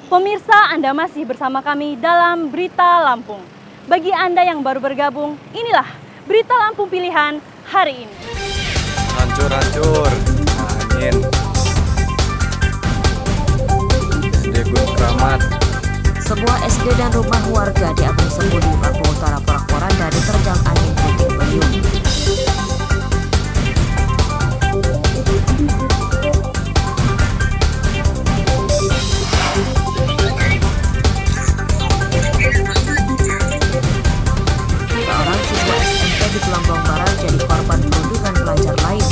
Pemirsa, Anda masih bersama kami dalam Berita Lampung. Bagi Anda yang baru bergabung, inilah Berita Lampung Pilihan hari ini. Hancur-hancur, angin. SD Gun Kramat. Sebuah SD dan rumah warga di Abang Sembudi, Lampung Utara porak-porak dari terjang angin puting beliung. Seorang siswa SMP di Pelumbang Barat jadi korban perundungan pelajar lain.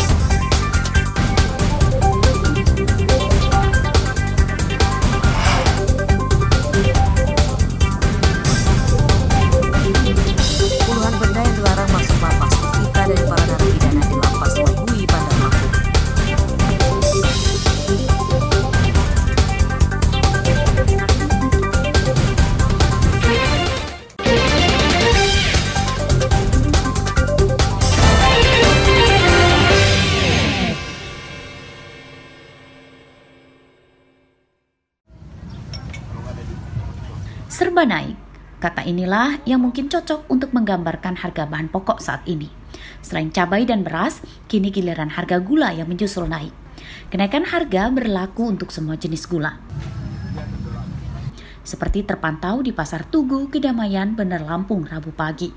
Puluhan benda yang dilarang masuk lapas disita dari para narapidana di lapas Waihui, Bandar Lampung. Serba naik. Kata inilah yang mungkin cocok untuk menggambarkan harga bahan pokok saat ini. Selain cabai dan beras, kini giliran harga gula yang menyusul naik. Kenaikan harga berlaku untuk semua jenis gula. Seperti terpantau di Pasar Tugu, Kedamaian, Bandar Lampung, Rabu pagi.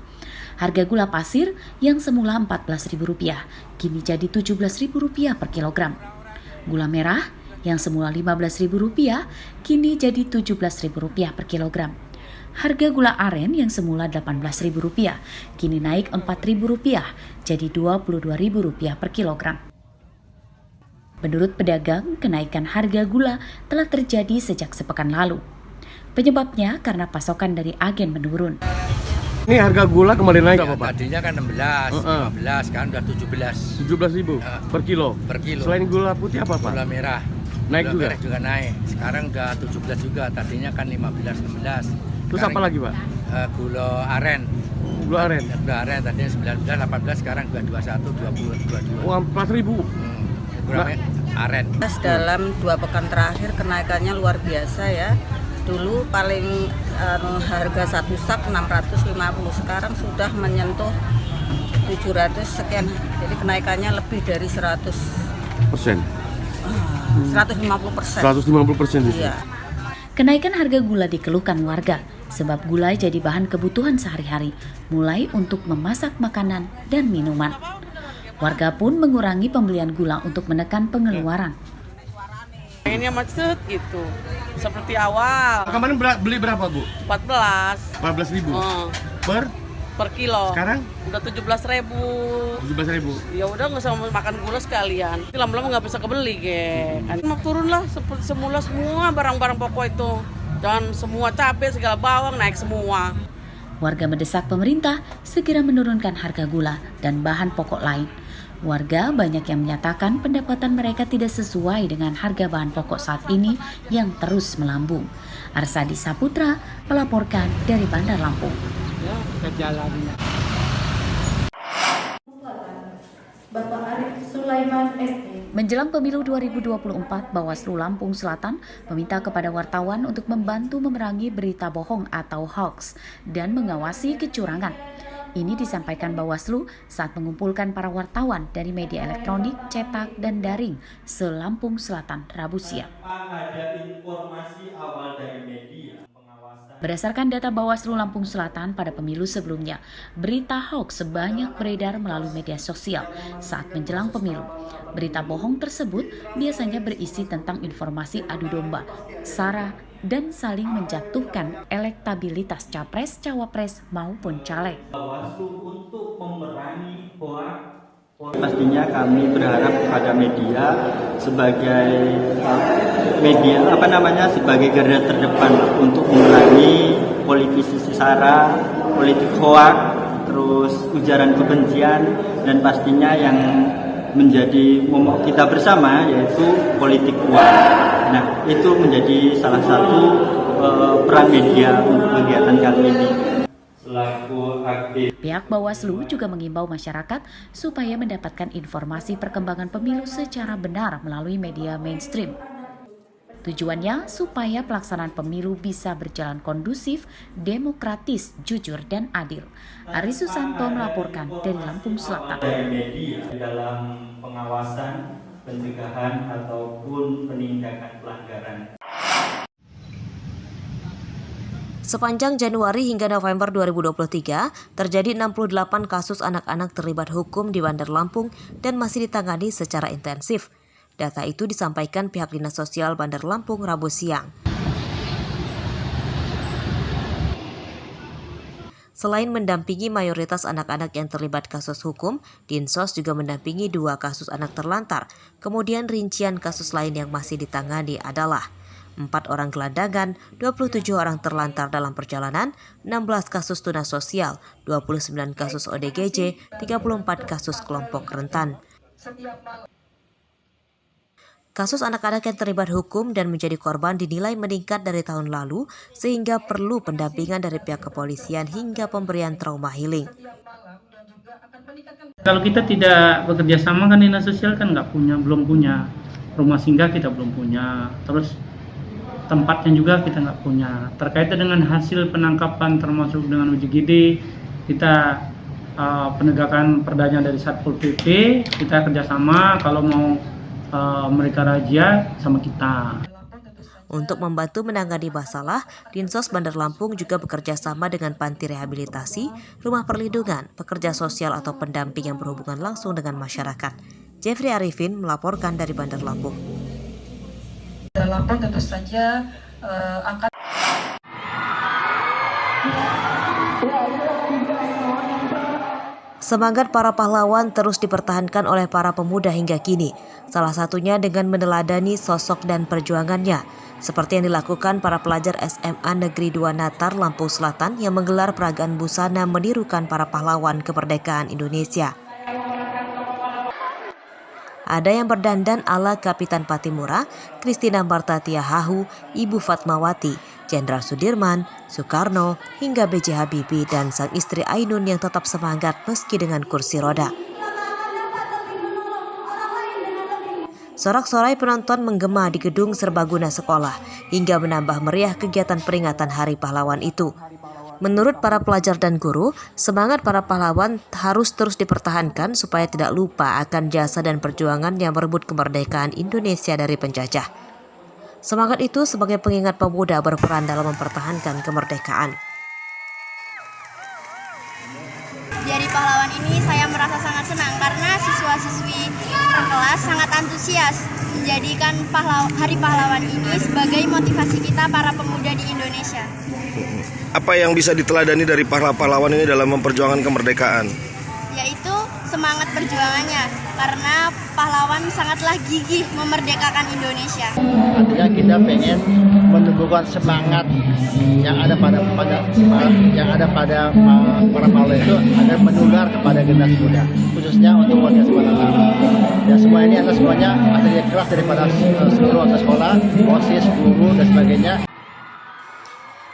Harga gula pasir yang semula Rp14.000, kini jadi Rp17.000 per kilogram. Gula merah yang semula Rp15.000, kini jadi Rp17.000 per kilogram. Harga gula aren yang semula Rp18.000, kini naik Rp4.000, jadi Rp22.000 per kilogram. Menurut pedagang, kenaikan harga gula telah terjadi sejak sepekan lalu. Penyebabnya karena pasokan dari agen menurun. Ini harga gula kembali naik apa, Pak? Tadinya kan 16, 15, kan udah 17. 17.000 per kilo. Per kilo. Selain gula putih apa, Pak? Gula merah. Naik gula juga? merah juga naik. Sekarang udah 17 juga. Tadinya kan 15, 16. Terus apa lagi, Pak? Gula aren. Gula aren. Gula aren tadinya 19, 18, sekarang udah 21, 20, 22. Uang 4.000. Gula aren. Dalam 2 pekan terakhir kenaikannya luar biasa ya. Dulu paling harga 1 sak 650, sekarang sudah menyentuh 700 sekian. Jadi kenaikannya lebih dari 100%. 150%. 150%. Iya. Kenaikan harga gula dikeluhkan warga, sebab gula jadi bahan kebutuhan sehari-hari, mulai untuk memasak makanan dan minuman. Warga pun mengurangi pembelian gula untuk menekan pengeluaran. Ini macet gitu, seperti awal. Kemarin beli berapa, Bu? 14. 14.000. Per kilo. sekarang? Udah 17.000. 17.000. Ya udah nggak usah makan gula sekalian. Lama-lama nggak bisa kebeli, kan. Mau turun lah seperti semula semua barang-barang pokok itu. Dan semua cabai segala bawang naik semua. Warga mendesak pemerintah segera menurunkan harga gula dan bahan pokok lain. Warga banyak yang menyatakan pendapatan mereka tidak sesuai dengan harga bahan pokok saat ini yang terus melambung. Arsadi Saputra melaporkan dari Bandar Lampung. Menjelang pemilu 2024, Bawaslu Lampung Selatan meminta kepada wartawan untuk membantu memerangi berita bohong atau hoax dan mengawasi kecurangan. Ini disampaikan Bawaslu saat mengumpulkan para wartawan dari media elektronik, cetak, dan daring se-Lampung Selatan Rabu siang. Berdasarkan data Bawaslu Lampung Selatan pada pemilu sebelumnya, berita hoax sebanyak beredar melalui media sosial saat menjelang pemilu. Berita bohong tersebut biasanya berisi tentang informasi adu domba, sara, dan saling menjatuhkan elektabilitas capres, cawapres, maupun caleg. Pastinya kami berharap kepada media sebagai sebagai garda terdepan untuk memerangi politisi sara, politik hoak, terus ujaran kebencian, dan pastinya yang menjadi momok kita bersama yaitu politik uang. Nah, itu menjadi salah satu peran media untuk kegiatan kali ini. Pihak Bawaslu juga mengimbau masyarakat supaya mendapatkan informasi perkembangan pemilu secara benar melalui media mainstream. Tujuannya supaya pelaksanaan pemilu bisa berjalan kondusif, demokratis, jujur, dan adil. Ari Susanto melaporkan dari Lampung Selatan. Dari media dalam pengawasan, pencegahan ataupun penindakan pelanggaran. Sepanjang Januari hingga November 2023, terjadi 68 kasus anak-anak terlibat hukum di Bandar Lampung dan masih ditangani secara intensif. Data itu disampaikan pihak Dinas Sosial Bandar Lampung Rabu siang. Selain mendampingi mayoritas anak-anak yang terlibat kasus hukum, Dinsos juga mendampingi 2 kasus anak terlantar. Kemudian rincian kasus lain yang masih ditangani adalah 4 orang gelandangan, 27 orang terlantar dalam perjalanan, 16 kasus tunas sosial, 29 kasus ODGJ, 34 kasus kelompok rentan. Kasus anak-anak yang terlibat hukum dan menjadi korban dinilai meningkat dari tahun lalu sehingga perlu pendampingan dari pihak kepolisian hingga pemberian trauma healing. Kalau kita tidak bekerja sama kan Dinas Sosial kan belum punya rumah singgah, kita belum punya, terus tempatnya juga kita nggak punya. Terkait dengan hasil penangkapan termasuk dengan UJGD, kita penegakan perdanya dari Satpol PP, kita kerjasama kalau mau mereka razia sama kita. Untuk membantu menangani masalah, Dinsos Bandar Lampung juga bekerja sama dengan panti rehabilitasi, rumah perlindungan, pekerja sosial atau pendamping yang berhubungan langsung dengan masyarakat. Jeffrey Arifin melaporkan dari Bandar Lampung. Bandar Lampung tentu saja angka Semangat para pahlawan terus dipertahankan oleh para pemuda hingga kini, salah satunya dengan meneladani sosok dan perjuangannya, seperti yang dilakukan para pelajar SMA Negeri 2 Natar, Lampung Selatan yang menggelar peragaan busana menirukan para pahlawan kemerdekaan Indonesia. Ada yang berdandan ala Kapitan Patimura, Christina Martatia Hahu, Ibu Fatmawati, Jenderal Sudirman, Soekarno, hingga B.J. Habibie dan sang istri Ainun yang tetap semangat meski dengan kursi roda. Sorak-sorai penonton menggema di gedung serbaguna sekolah hingga menambah meriah kegiatan peringatan Hari Pahlawan itu. Menurut para pelajar dan guru, semangat para pahlawan harus terus dipertahankan supaya tidak lupa akan jasa dan perjuangan yang merebut kemerdekaan Indonesia dari penjajah. Semangat itu sebagai pengingat pemuda berperan dalam mempertahankan kemerdekaan. Di Hari Pahlawan ini saya merasa sangat senang karena siswa-siswi kelas sangat antusias menjadikan Hari Pahlawan ini sebagai motivasi kita para pemuda di Indonesia. Apa yang bisa diteladani dari para pahlawan ini dalam memperjuangkan kemerdekaan? Yaitu semangat perjuangannya, karena pahlawan sangatlah gigih memerdekakan Indonesia. Artinya kita pengen menumbuhkan semangat yang ada pada para pahlawan itu agar menular kepada generasi muda, khususnya untuk warga sekolah. Ya, semua ini adalah semuanya hasil keras daripada seluruh warga sekolah, OSIS, guru dan sebagainya.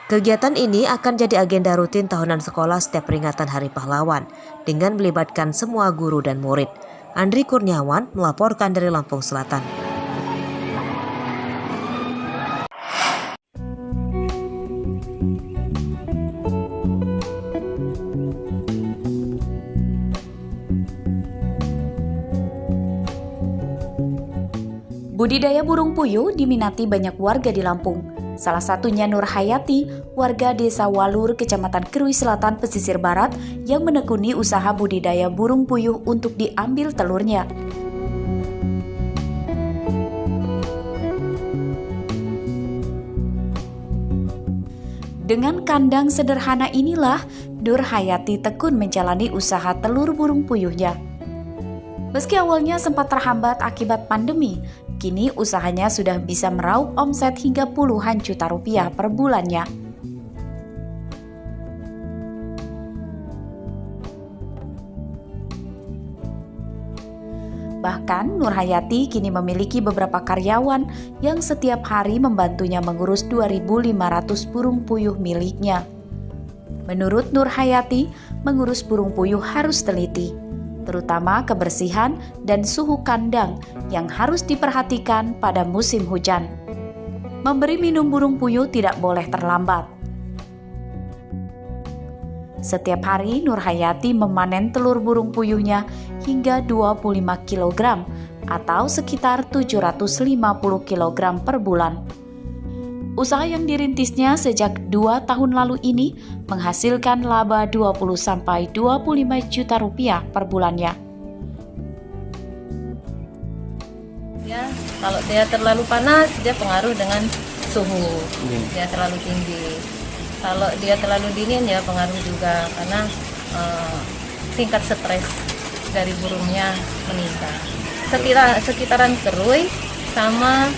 Kegiatan ini akan jadi agenda rutin tahunan sekolah setiap peringatan Hari Pahlawan dengan melibatkan semua guru dan murid. Andri Kurniawan melaporkan dari Lampung Selatan. Budidaya burung puyuh diminati banyak warga di Lampung. Salah satunya Nur Hayati, warga Desa Walur, Kecamatan Krui Selatan, Pesisir Barat, yang menekuni usaha budidaya burung puyuh untuk diambil telurnya. Dengan kandang sederhana inilah, Nur Hayati tekun menjalani usaha telur burung puyuhnya. Meski awalnya sempat terhambat akibat pandemi, kini usahanya sudah bisa meraup omset hingga puluhan juta rupiah per bulannya. Bahkan Nur Hayati kini memiliki beberapa karyawan yang setiap hari membantunya mengurus 2.500 burung puyuh miliknya. Menurut Nur Hayati, mengurus burung puyuh harus teliti, terutama kebersihan dan suhu kandang yang harus diperhatikan pada musim hujan. Memberi minum burung puyuh tidak boleh terlambat. Setiap hari Nur Hayati memanen telur burung puyuhnya hingga 25 kg atau sekitar 750 kg per bulan. Usaha yang dirintisnya sejak 2 tahun lalu ini menghasilkan laba 20-25 juta rupiah per bulannya. Ya, kalau dia terlalu panas, dia pengaruh dengan suhu. Dia terlalu tinggi. Kalau dia terlalu dingin ya pengaruh juga karena tingkat stres dari burungnya meningkat. Sekitaran kerui sama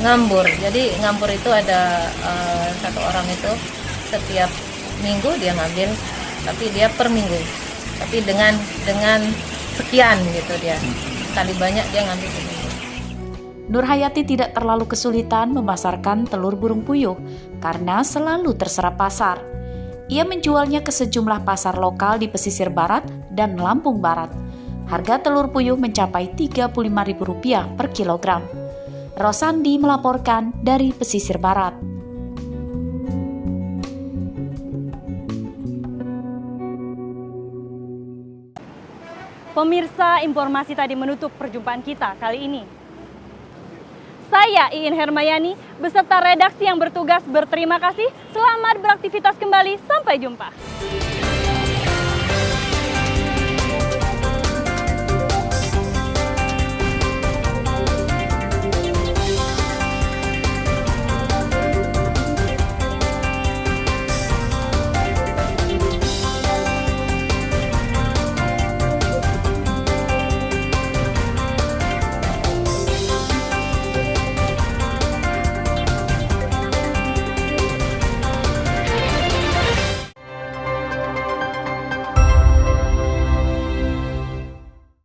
ngambur. Jadi ngambur itu ada satu orang itu setiap minggu dia ngambil, tapi dia per minggu. Tapi dengan sekian gitu dia. Sekali banyak dia ngambil seminggu. Nur Hayati tidak terlalu kesulitan memasarkan telur burung puyuh karena selalu terserap pasar. Ia menjualnya ke sejumlah pasar lokal di pesisir barat dan Lampung Barat. Harga telur puyuh mencapai Rp35.000 per kilogram. Rosandi melaporkan dari pesisir barat. Pemirsa, informasi tadi menutup perjumpaan kita kali ini. Saya Iin Hermayani beserta redaksi yang bertugas berterima kasih. Selamat beraktivitas kembali. Sampai jumpa.